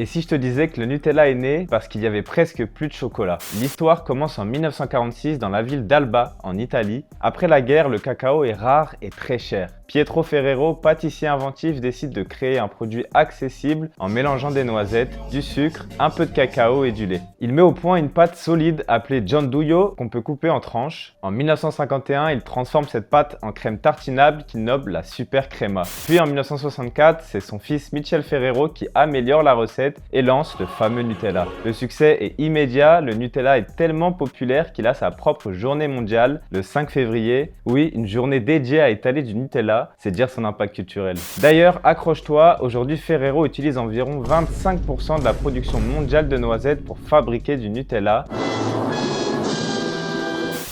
Et si je te disais que le Nutella est né parce qu'il y avait presque plus de chocolat? L'histoire commence en 1946 dans la ville d'Alba, en Italie. Après la guerre, le cacao est rare et très cher. Pietro Ferrero, pâtissier inventif, décide de créer un produit accessible en mélangeant des noisettes, du sucre, un peu de cacao et du lait. Il met au point une pâte solide appelée giandujo qu'on peut couper en tranches. En 1951, il transforme cette pâte en crème tartinable qu'il nomme la Super Crema. Puis en 1964, c'est son fils Michel Ferrero qui améliore la recette et lance le fameux Nutella. Le succès est immédiat, le Nutella est tellement populaire qu'il a sa propre journée mondiale le 5 février. Oui, une journée dédiée à étaler du Nutella, c'est dire son impact culturel. D'ailleurs, accroche-toi, aujourd'hui Ferrero utilise environ 25% de la production mondiale de noisettes pour fabriquer du Nutella.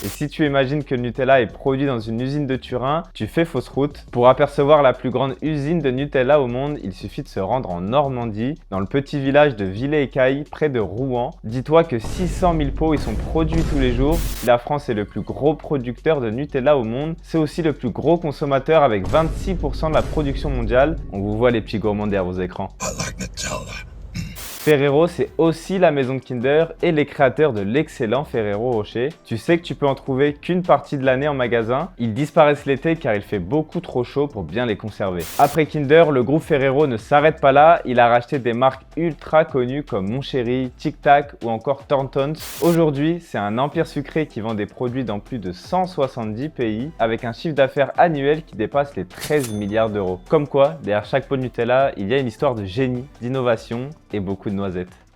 Et si tu imagines que le Nutella est produit dans une usine de Turin, tu fais fausse route. Pour apercevoir la plus grande usine de Nutella au monde, il suffit de se rendre en Normandie, dans le petit village de Villers-Écailles, près de Rouen. Dis-toi que 600 000 pots y sont produits tous les jours. La France est le plus gros producteur de Nutella au monde. C'est aussi le plus gros consommateur avec 26% de la production mondiale. On vous voit les petits gourmands derrière vos écrans. Ferrero, c'est aussi la maison de Kinder et les créateurs de l'excellent Ferrero Rocher. Tu sais que tu peux en trouver qu'une partie de l'année en magasin. Ils disparaissent l'été car il fait beaucoup trop chaud pour bien les conserver. Après Kinder, le groupe Ferrero ne s'arrête pas là. Il a racheté des marques ultra connues comme Mon Chéri, Tic Tac ou encore Thorntons. Aujourd'hui, c'est un empire sucré qui vend des produits dans plus de 170 pays avec un chiffre d'affaires annuel qui dépasse les 13 milliards d'euros. Comme quoi, derrière chaque pot de Nutella, il y a une histoire de génie, d'innovation et beaucoup de noisettes.